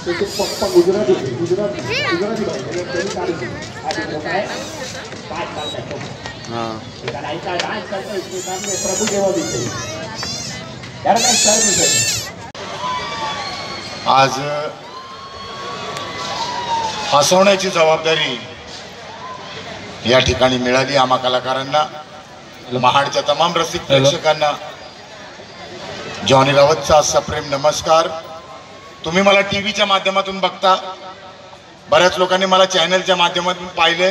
त्याचे पप्पा गुजराती गुजराती भाई त्यांनी काढली आधी काय काय चालतं हां काय काय डान्स करतो इसके सामने प्रभु देवा दिसते यार काय चालू आज हसवण्याची जबाबदारी या ठिकाणी मिळाली आम्हा कलाकारांना, महाडच्या तमाम रसिक प्रेक्षकांना जॉनी रावतचा सप्रेम नमस्कार। तुम्ही मला टीव्हीच्या माध्यमातून बघता, बऱ्याच लोकांनी मला चॅनलच्या माध्यमातून पाहिले।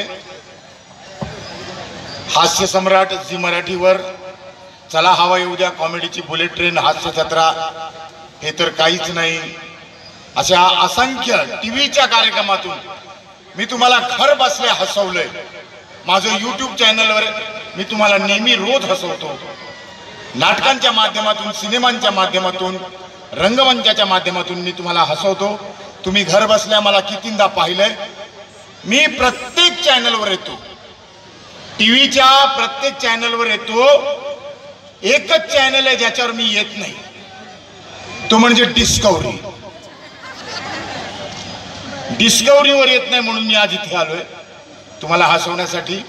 हास्य सम्राट झी मराठीवर चला हवा येऊ द्या, कॉमेडीची बुलेट ट्रेन, हास्य जत्रा, हे तर काहीच नाही, अशा असंख्य टीव्हीच्या कार्यक्रमातून मी तुम्हाला घर बसल्या हसवलंय। माझं यूट्यूब चॅनलवर मी तुम्हाला नेहमी रोज हसवतो। नाटकांच्या माध्यमातून, सिनेमांच्या माध्यमातून, रंगमंचाच्या माध्यमातून मी तुम्हाला हसवतो। तुम्ही घर बसल्या मला कितींदा पाहिलंय। मी प्रत्येक चॅनलवर येतो, टीव्हीच्या प्रत्येक चॅनलवर येतो। एकच चॅनल आहे ज्याच्यावर मी येत नाही, तो म्हणजे डिस्कवरी। डिस्कवरीवर येत नाही म्हणून मी आज इथे आलोय तुम्हाला हसवण्यासाठी।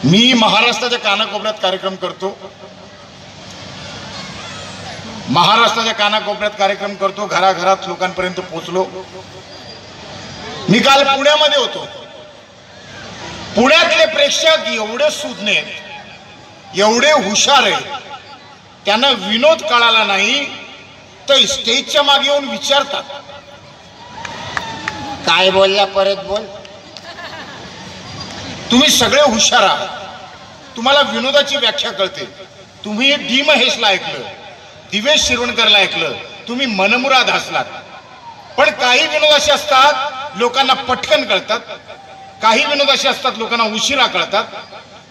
मी महाराष्ट्राच्या कानाकोपऱ्यात कार्यक्रम करतो, महाराष्ट्राच्या कानाकोपऱ्यात कार्यक्रम करतो, घराघरात लोकांपर्यंत पोहोचलो। मी काल पुण्यामध्ये होतो। पुण्यातले प्रेक्षक एवढे सुज्ञ आहेत, एवढे हुशार आहेत, त्यांना विनोद कळाला नाही तर स्टेजच्या मागे येऊन विचारतात, काय बोलला, परत बोल। तुम्ही सगळे हुशार आहात, तुम्हाला विनोदाची व्याख्या कळते। तुम्ही डी महेशला ऐकलं, दिवेश शिरवणकरला ऐकलं, तुम्ही मनमुराद हसलात। पण काही विनोद असे असतात लोकांना पटकन कळतात, काही विनोद असे असतात लोकांना उशिरा कळतात,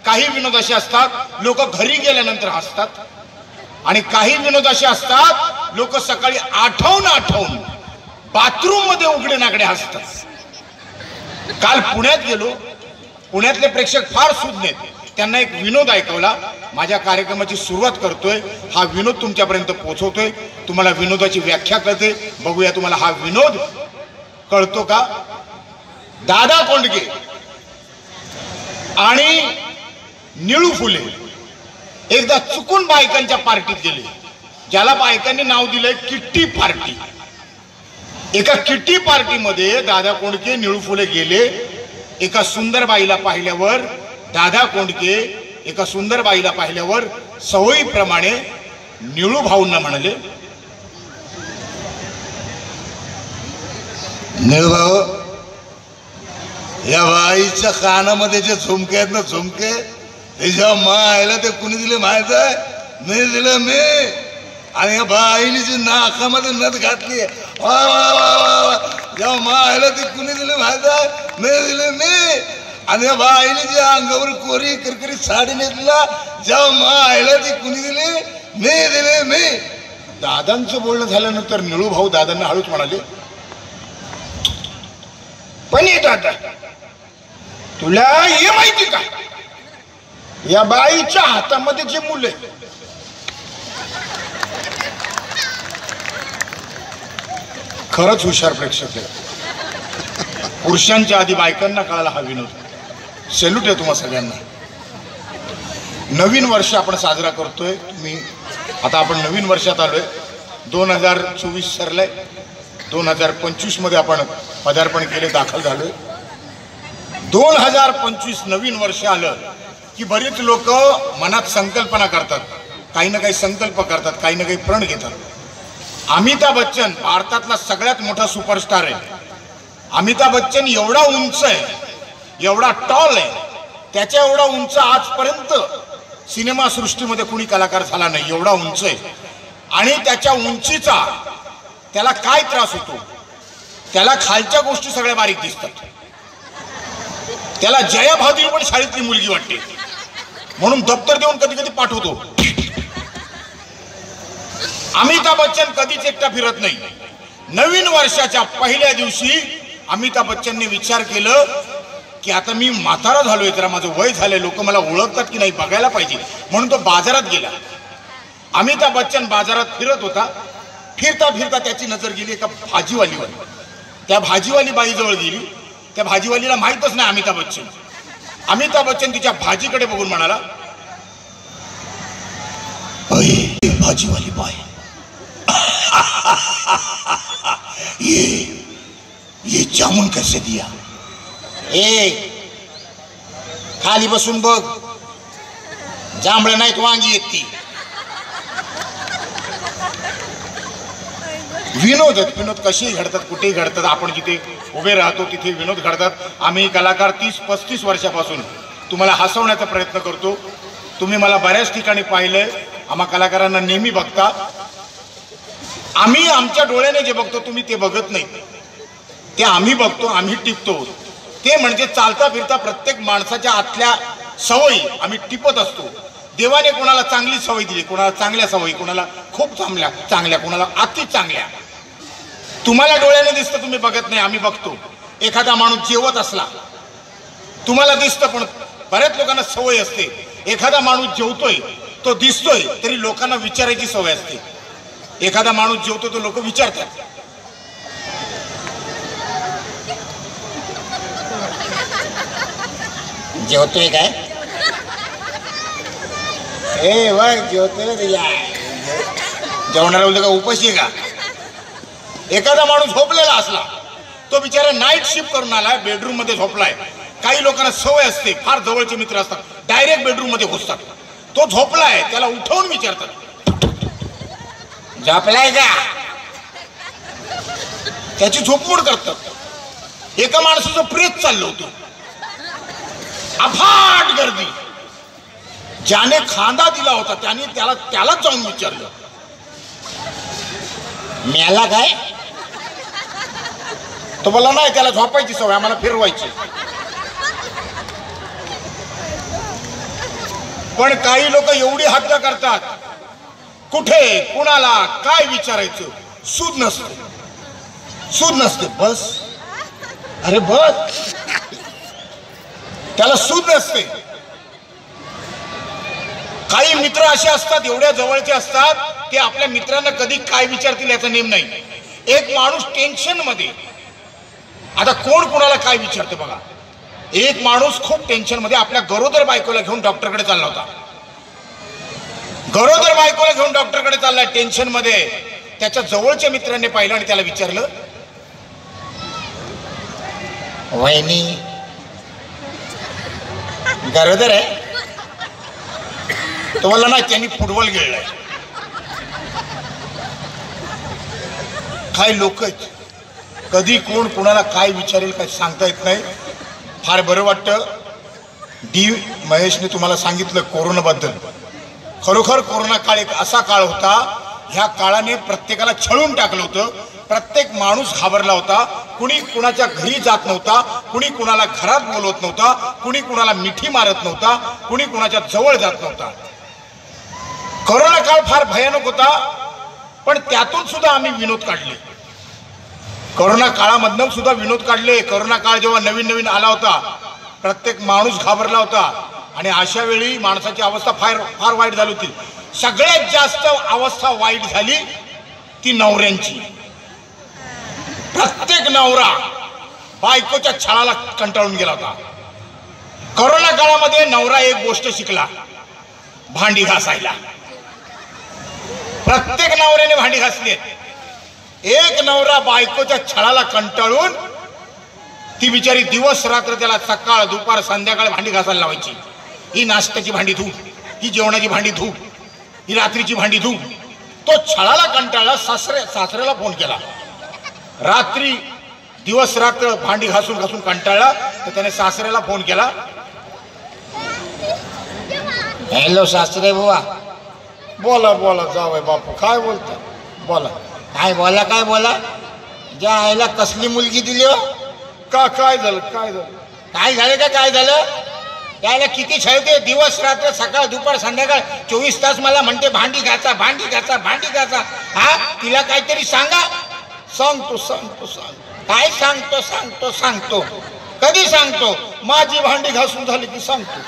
काही विनोद असे असतात लोक घरी गेल्यानंतर हसतात, आणि काही विनोद असे असतात लोक सकाळी आठवून बाथरूम मध्ये उघडे नाकडे हसतात। काल पुण्यात गेलो, पुण्यातले प्रेक्षक फार सुज्ञ आहेत, त्यांना एक विनोद ऐकवला। माझ्या कार्यक्रमाची सुरुवात करतोय, हा विनोद तुमच्यापर्यंत पोहोचवतोय, तुम्हाला विनोदाची व्याख्या कळते। बघूया तुम्हाला हा विनोद कळतो का। दादा कोंडके आणि निळू फुले एकदा चुकून बायकांच्या पार्टीत गेले, ज्याला बायकांनी नाव दिलंय किट्टी पार्टी। एका किट्टी पार्टीमध्ये दादा कोंडके, निळू फुले गेले। एका सुंदर बाईला पाहिल्यावर दादा कोंडके एका सुंदर बाईला पाहिल्यावर सवयीप्रमाणे निळू भाऊंना म्हणाले, निळू भाऊ, या बाईच्या कानामध्ये जे झुमके आहेत ना, झुमके, त्याच्या मायला ते कुणी दिले माहित आहे? मी दिलं मी। आणि या बाईने जी नाकामध्ये नथ घातली, वा वा वा वा, जेव्हा मायला ती कुणी दिली माहित आहे? मी दिले मी। आणि या बाईने जी अंगावर कोरी करकरी साडी नेसला, जेव्हा मायला ती कुणी दिली? मी दिले मी। दादांचं बोलणं झाल्यानंतर निळू भाऊ दादांना हळूच म्हणाले, पण ये दादा, तुला हे माहिती का, या बाईच्या हातामध्ये जे मुलं आहे, खरंच हुशार प्रेक्षक आहे। पुरुषांच्या आधी बायकांना कळाला हा विनोद। सॅल्यूट आहे तुम्हा सगळ्यांना। नवीन वर्ष आपण साजरा करतोय, मी आता आपण नवीन वर्षात आलोय। 2024 सरलंय, 2025 मध्ये आपण पदार्पण केले, दाखल झालोय। 2025 नवीन वर्ष आलं की बरेच लोक मनात संकल्पना करतात, काही ना काही संकल्प करतात, काही ना काही प्रण घेतात। अमिताभ बच्चन भारतातला सगळ्यात मोठा सुपरस्टार आहे। अमिताभ बच्चन एवढा उंच आहे, एवढा टॉल आहे, त्याच्या एवढा उंच आजपर्यंत सिनेमा सृष्टीमध्ये कुणी कलाकार झाला नाही, एवढा उंच आहे। आणि त्याच्या उंचीचा त्याला काय त्रास होतो, त्याला खालच्या गोष्टी सगळ्या बारीक दिसतात। त्याला जया भादुरी पण शाळेतली मुलगी वाटते, म्हणून दप्तर देऊन कधी कधी पाठवतो। अमिताभ बच्चन कधीच एकटा फिरत नाही। नवीन वर्षाच्या पहिल्या दिवशी अमिताभ बच्चनने विचार केलं की आता मी म्हातारा झालोय, जरा माझं वय झालंय, लोक मला ओळखतात की नाही बघायला पाहिजे, म्हणून तो बाजारात गेला। अमिताभ बच्चन बाजारात फिरत होता, फिरता फिरता त्याची नजर गेली एका भाजीवालीवर. त्या भाजीवाली बाईजवळ गेली. त्या भाजीवालीला माहीतच नाही अमिताभ बच्चन. अमिताभ बच्चन तिच्या भाजीकडे बघून म्हणाला, अरे भाजीवाली बाई, ये जामुन कैसे दिया? खाली बसून बघ, जांभळं नाहीत वांगी येत ती. विनोद आहेत. विनोद कसेही घडतात, कुठेही घडतात. आपण जिथे उभे राहतो तिथे विनोद घडतात. आम्ही कलाकार 30-35 वर्षापासून तुम्हाला हसवण्याचा प्रयत्न करतो. तुम्ही मला बऱ्याच ठिकाणी पाहिलंय. आम्हा कलाकारांना नेहमी बघता. आम्ही आमच्या डोळ्याने जे बघतो तुम्ही ते बघत नाही. ते आम्ही बघतो, आम्ही टिपतो. ते म्हणजे चालता फिरता प्रत्येक माणसाच्या आतल्या सवयी आम्ही टिपत असतो. देवाने कोणाला चांगली सवय दिली, कोणाला चांगल्या सवयी, कोणाला खूप चांगल्या, कोणाला अति चांगल्या. तुम्हाला डोळ्याने दिसतं, तुम्ही बघत नाही, आम्ही बघतो. एखादा माणूस जेवत असला तुम्हाला दिसतं, पण बऱ्याच लोकांना सवय असते. एखादा माणूस जेवतोय, तो दिसतोय, तरी लोकांना विचारायची सवय असते. एखादा माणूस जेवतो तो लोक विचारतात, जेवतोय काय? जेवतोय जेवणारा बोलतो का उपाशी का? एखादा माणूस झोपलेला असला, तो बिचारा नाईट शिफ्ट करून आलाय, बेडरूम मध्ये झोपलाय. काही लोकांना सवय असते, फार जवळचे मित्र असतात, डायरेक्ट बेडरूम मध्ये घुसतात. तो झोपलाय, त्याला उठवून विचारतात, झोपलाय का? त्याची झोपमोड करतात. एका माणसाचं प्रेत चाललं होतं, अफाट गर्दी. ज्याने खांदा दिला होता त्याने त्यालाच जाऊन विचारलं, मेला काय? तो बोला नाही, त्याला झोपायची सवय, आम्हाला फिरवायची. पण काही लोक एवढी हद्द करतात, कुठे कुणाला काय विचारायचं सूद नसते. बस, अरे बस, त्याला सूद नसते. काही मित्र असे असतात, एवढ्या जवळचे असतात, ते आपल्या मित्रांना कधी काय विचारतील याचा नेम नाही. एक माणूस टेन्शन मध्ये, आता कोण कोणाला काय विचारते बघा. एक माणूस खूप टेन्शन मध्ये आपल्या गरोदर बायकोला घेऊन डॉक्टरकडे चालला होता. गरोदर बायकोला घेऊन डॉक्टरकडे चाललाय टेन्शन मध्ये. त्याच्या जवळच्या मित्रांनी पाहिलं आणि त्याला विचारलं, वहिनी गरोदर आहे? तो बोलला नाही, त्यांनी फुटबॉल खेळलाय. काही लोक आहेत, कधी कोण कोणाला काय विचारेल काय सांगता येत नाही. फार बरं वाटतं डी महेशने तुम्हाला सांगितलं कोरोनाबद्दल. खरोखर कोरोना काळ एक असा काळ होता, ह्या काळाने प्रत्येकाला छळून टाकलं होतं. प्रत्येक माणूस घाबरला होता. कुणी कुणाच्या घरी जात नव्हता, कुणी कुणाला घरात बोलवत नव्हता, कुणी कुणाला मिठी मारत नव्हता, कुणी कुणाच्या जवळ जात नव्हता. कोरोना काळ फार भयानक होता, पण त्यातून सुद्धा आम्ही विनोद काढले. कोरोना काळामधनं सुद्धा विनोद काढले. कोरोना काळ जेव्हा नवीन आला होता, प्रत्येक माणूस घाबरला होता आणि अशा वेळी माणसाची अवस्था फार वाईट झाली होती. सगळ्यात जास्त अवस्था वाईट झाली ती नवऱ्यांची. प्रत्येक नवरा बायकोच्या छळाला कंटाळून गेला होता. कोरोना काळामध्ये नवरा एक गोष्ट शिकला, भांडी घासायला. प्रत्येक नवऱ्याने भांडी घासली. एक नवरा बायकोच्या छळाला कंटाळून ती बिचारी दिवस रात्र त्याला सकाळ दुपार संध्याकाळ भांडी घासायला लावायची. ही नाश्त्याची भांडी धू, ही जेवणाची भांडी धू, ही रात्रीची भांडी धू. तो छळाला कंटाळला. सासऱ्याला फोन केला. रात्री दिवस रात्र भांडी घासून कंटाळला, तर त्याने सासऱ्याला फोन केला. हॅलो सासरे बुवा. बोला जावई बापू, काय बोलता? बोला. काय बोला ज्या आईला कसली मुलगी दिली हो? काय झालं यायला किती छळते. दिवस रात्र सकाळ दुपार संध्याकाळ 24 तास मला म्हणते भांडी घासा. हा, तिला काहीतरी सांगा. सांगतो. काय सांगतो? कधी सांगतो? माझी भांडी घासून झाली की सांगतो.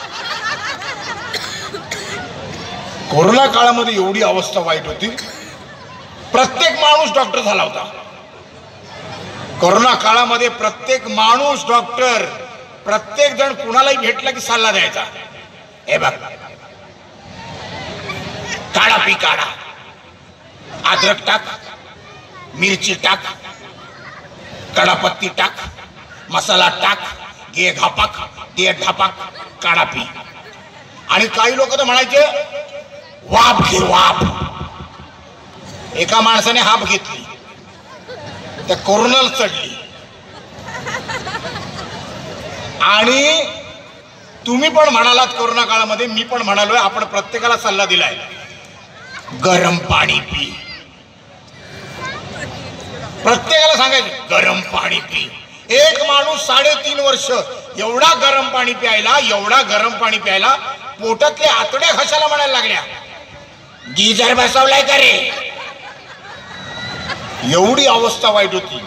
कोरोना काळामध्ये एवढी अवस्था वाईट होती. प्रत्येक माणूस डॉक्टर झाला होता कोरोना काळामध्ये. प्रत्येक माणूस डॉक्टर, प्रत्येक जण कुणालाही भेटला की सल्ला द्यायचा, हे बघ काढा पी, काढा, अद्रक टाक, मिरची टाक, कढापत्ती टाक, मसाला टाक, घे घापाक, दे ढापाक, काढा पी. आणि काही लोक तर म्हणायचे वाफ घे वाफ. एका माणसाने हाफ घेतली, त्या कोरोनाला चढली. आणि तुम्ही पण म्हणालात कोरोना काळामध्ये, मी पण म्हणालोय, आपण प्रत्येकाला सल्ला दिलाय गरम पाणी पी. प्रत्येकाला सांगायचं गरम पाणी पी. एक माणूस 3.5 वर्ष एवढा गरम पाणी प्यायला, एवढा गरम पाणी प्यायला, पोटातले आतड्या घशाला म्हणायला लागल्या गिझर बसवलाय का रे. एवढी अवस्था वाईट होती.